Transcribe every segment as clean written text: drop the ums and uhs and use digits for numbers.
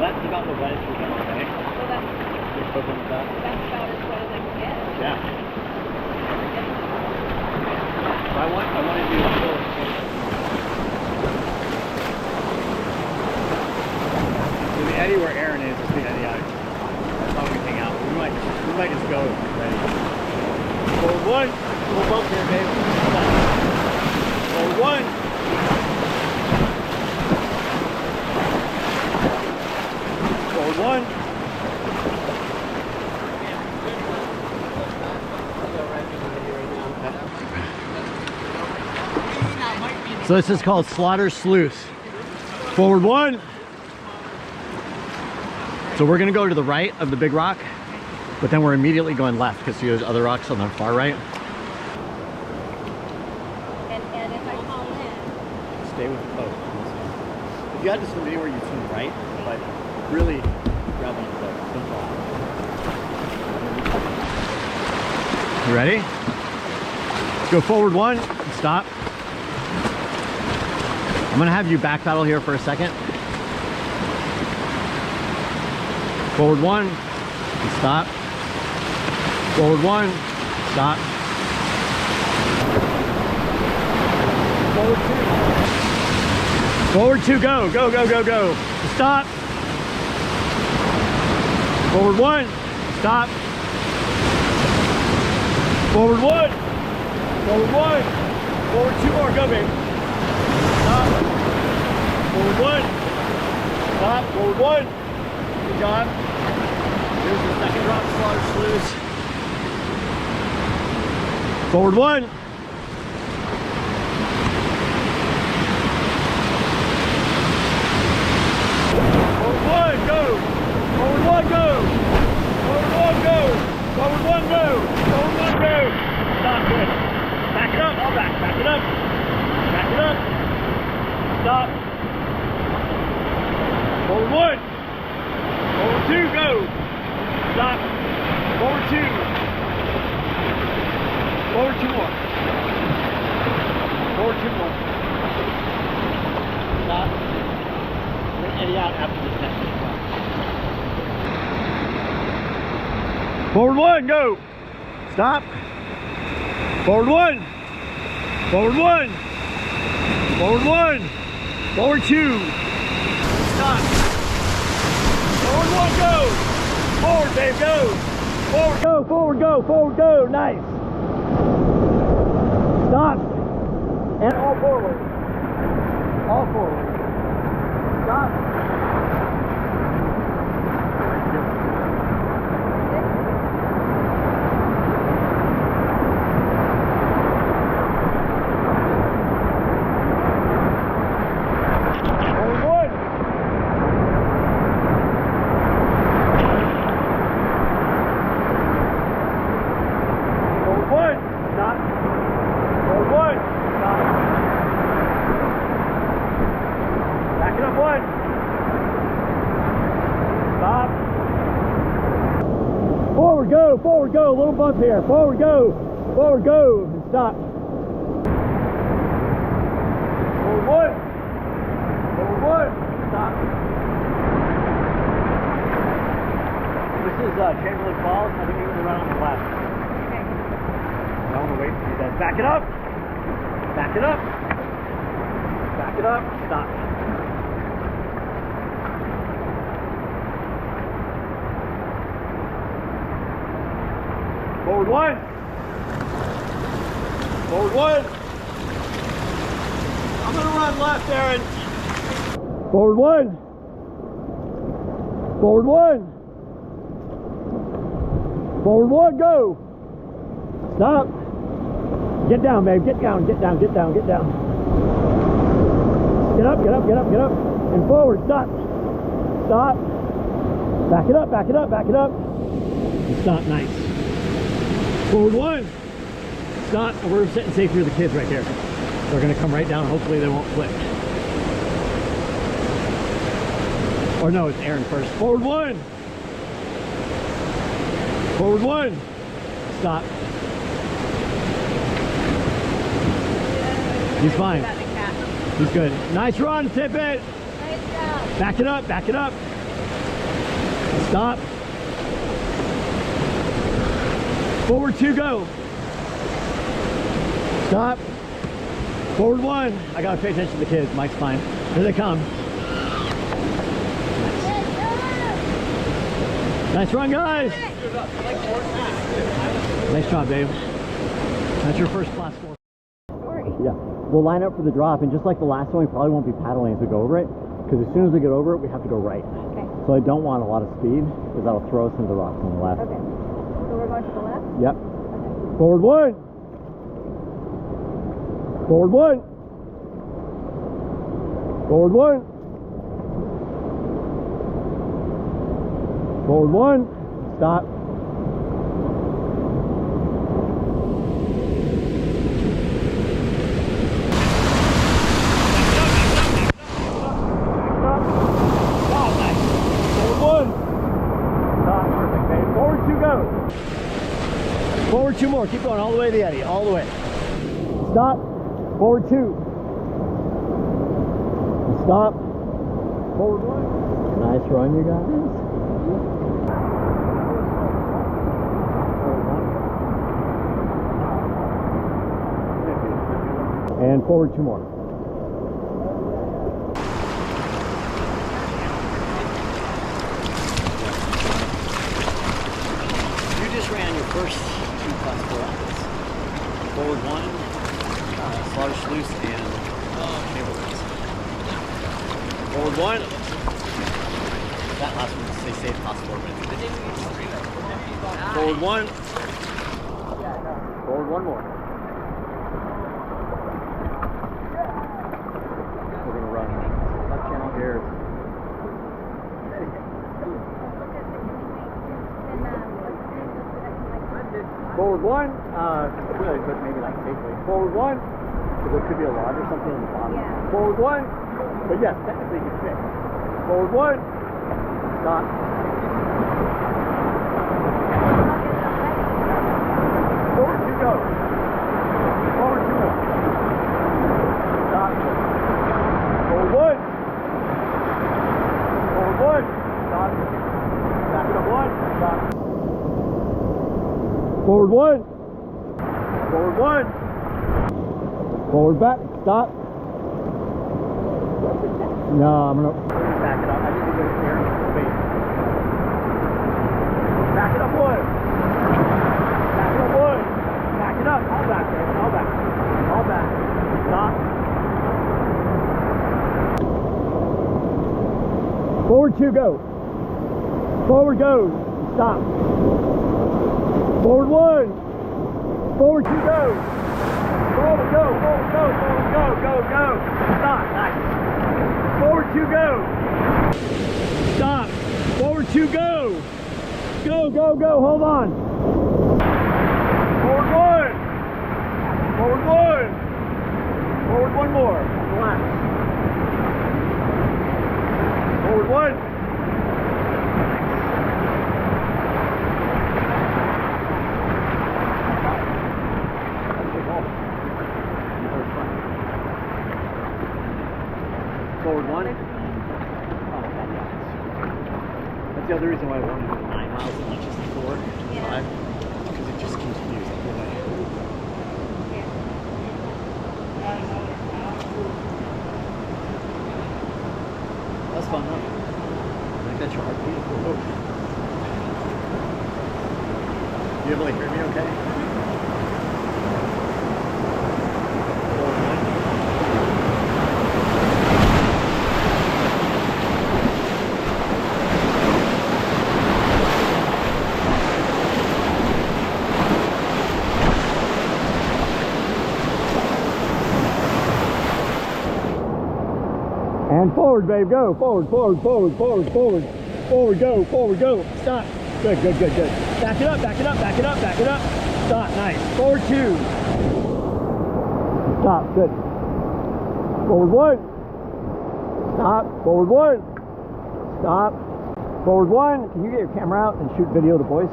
that's about the wettest we've been, okay? So that's Equivalent of that. about as wet as I can get. Yeah. So I want to do a full. So the eddy where Aaron is the eddy out. That's how we hang out. We might just go ready. Forward one. Little bump here, babe. Forward one. Forward one. So this is called Slaughter Sluice. Forward one. So we're gonna go to the right of the big rock, but then we're immediately going left because there's other rocks on the far right. And if I fall in, Stay with the boat. If you had to swim anywhere, you swim right, but really grab on the boat. Don't fall. You ready? Let's go forward one and stop. I'm gonna have you back paddle here for a second. Forward one and stop. Forward one, stop. Forward two. Forward two, go, go, go, go, go. Stop. Forward one, stop. Forward one. Forward one. Forward two more, go, babe. Stop. Forward one. Stop. Forward one. Good job. Here's the second drop, Slaughter Sluice. Forward one. Forward one, go. Forward one, go. Forward one, go. Forward one, go. Forward one, go. Stop, good. Back it up, all back. Back it up. Back it up. Stop. Forward one. Forward two, go. Stop. Forward two. Forward two more. Forward two more. Stop. We're going to eddy out after this next one. Forward one, go. Stop. Forward one. Forward one. Forward one. Forward two. Stop. Forward one, go. Forward, babe, go. Forward, go, forward, go, forward, go. Nice. Stop. And all forward. All forward. Stop. Forward go, little bump here. Forward go, and stop. Forward one, stop. This is Chamberlain Falls. I think you're going to run on the left. Okay. I want to wait for you guys. Back it up. Back it up. Back it up. Stop. Forward one. Forward one. I'm going to run left, Aaron. Forward one. Forward one. Forward one, go. Stop. Get down, babe. Get down, get down, get down, get down. Get up, get up, get up, get up. And forward, stop. Stop. Back it up, back it up, back it up. And stop, nice. Forward one. Stop. We're setting safe for the kids right here. They're going to come right down. Hopefully they won't flip. Or no, it's Aaron first. Forward one. Forward one. Stop. He's fine. He's good. Nice run, Tippet. nice job. Back it up, back it up. Stop. Forward 2, go. Stop. Forward 1. I gotta pay attention to the kids. Mike's fine. Here they come. Nice run, guys. Nice job, Dave. That's your first class 4. Yeah, we'll line up for the drop, and just like the last one, we probably won't be paddling as we go over it, because as soon as we get over it, we have to go right. Okay. So I don't want a lot of speed, because that'll throw us into the rocks on the left. Okay. So we're going to the left? Yep. Okay. Forward 1. Forward 1. Forward 1. Forward 1. Stop. Forward 2 more. Keep going all the way to the eddy. All the way. Stop. Forward 2. Stop. Forward 1. Nice run, you guys. And forward 2 more. You just ran your first class 4 Rafts. Forward 1, slaughter sluice, and Chamberlain. Forward 1. That last one, they say it costs 4 minutes. Forward 1. Forward 1 more. We're going to run left channel here. Forward 1, really, but maybe like safely. Forward 1, because there could be a log or something on the bottom. Yeah. Forward 1, but yes, technically you can fit. Forward 1, stop. Forward 2, go. Forward 2 more. Stop. Forward 1. Forward 1, stop. Back it up 1, stop. Forward 1. Forward 1. Forward back. Stop. No, I'm gonna back it up. I need to get it there. Wait. Back it up 1. Back it up 1. Back it up. All back there. All back. All back. Stop. Forward 2, go. Forward goes. Stop. Forward 1. Forward 2, go. Forward, go. Forward, go. Forward, go. Go, go. Stop. Nice. Forward 2, go. Stop. Forward 2, go. Go, go, go. Hold on. Forward 1. Forward 1. Forward 1 more. Relax. Forward 1. Forward 1. Oh, that's the other reason why I wanted to do 9 miles as much as the 4 and 5, because it just continues the whole way. That's fun, huh? I think that's your heartbeat. Oh. You able to hear me okay? And forward, babe, go. Forward, forward, forward, forward, forward. Forward, go, forward, go. Stop. Good, good, good, good. Back it up, back it up, back it up, back it up. Stop, nice. Forward 2. Stop, good. Forward 1. Stop. Forward 1. Stop. Forward 1. Can you get your camera out and shoot video of the boys?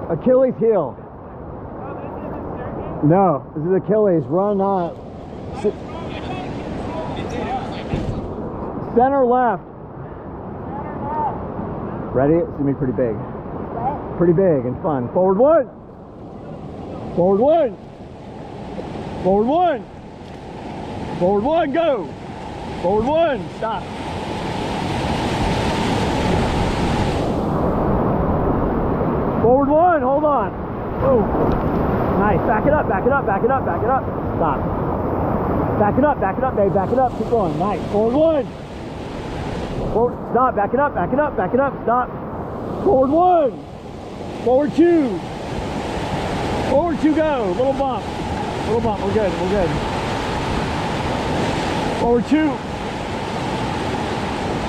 Achilles heel. No, this is Achilles. Run center left. Ready? It's gonna be pretty big. What? Pretty big and fun. Forward one. Forward one. Forward one. Forward one, go. Forward one, stop. Forward one, hold on. Oh, nice. Back it up, back it up, back it up, back it up. Stop. Back it up, babe. Back it up. Keep going. Nice. Forward one. Forward. Stop. Back it up, back it up, back it up. Stop. Forward one. Forward two. Forward two, go. Little bump. Little bump. We're good. We're good. Forward two.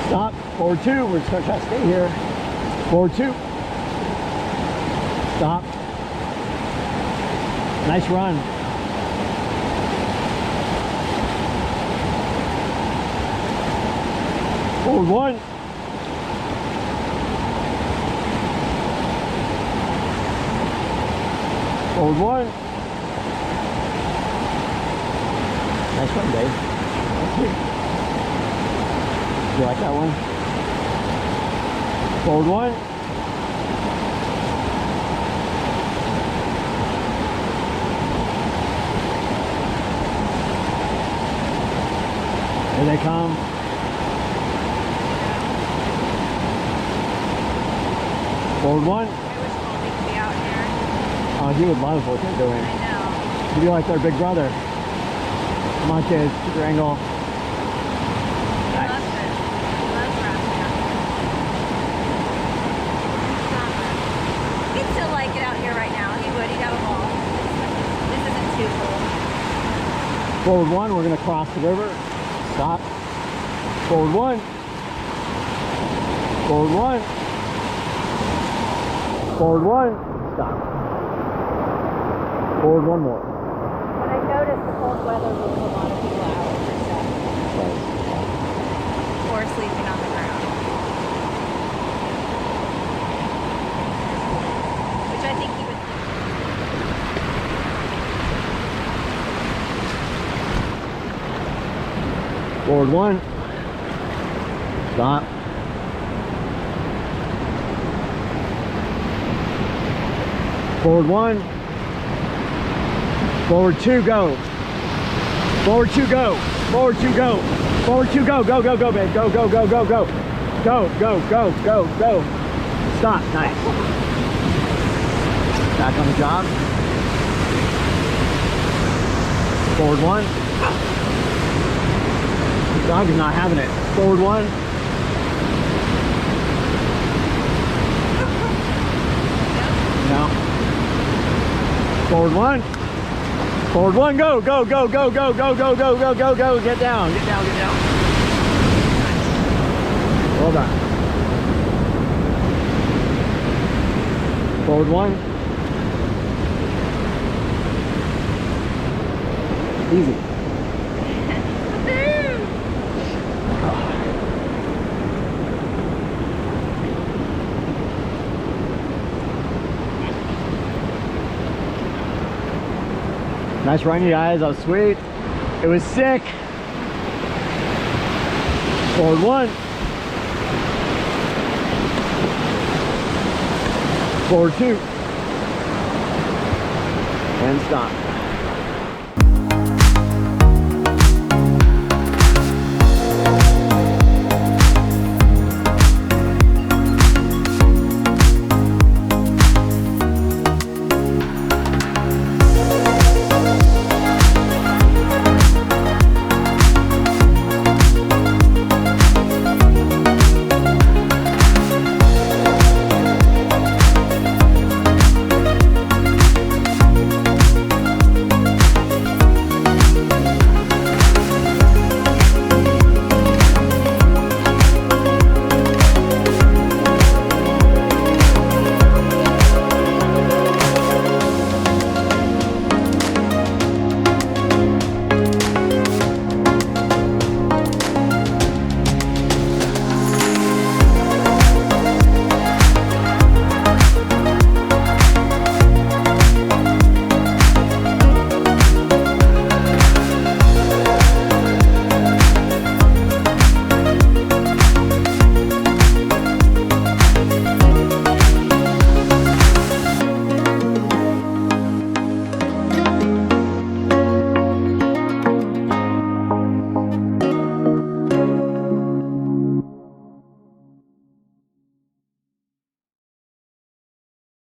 Stop. Forward two. We're just going to try to stay here. Forward two. Stop. Nice run. Forward one. Forward one. Nice run, Dave. You like that one? Forward one. Here they come. Forward one. I wish Colby could be out here. Oh, he would love what they're doing. I know. He'd be like their big brother. Come on, kids, keep your angle. He Nice. loves it. He loves rafting out here. He'd still like it out here right now. He would. He'd have a ball. This isn't too cool. Forward one, we're gonna cross the river. Stop. Forward one. Forward one. Forward one. Stop. Forward one more. But I noticed the cold weather moves a lot of people out for stuff. Or sleeping on the ground. Which I think he would think. Forward one. Stop. Forward one. Forward two, go. Forward two, go. Forward two, go. Forward two, go. Go, go, go, babe. Go, go, go, go, go. Go, go, go, go, go. Stop. Nice. Back on the job. Forward one. The dog is not having it. Forward one. No. Forward one. Forward one, go, go, go, go, go, go, go, go, go, go, go. Get down, get down, get down. Well done. Forward one. Easy. Nice run, you guys. That was sweet. It was sick. Forward one. Forward two. And stop.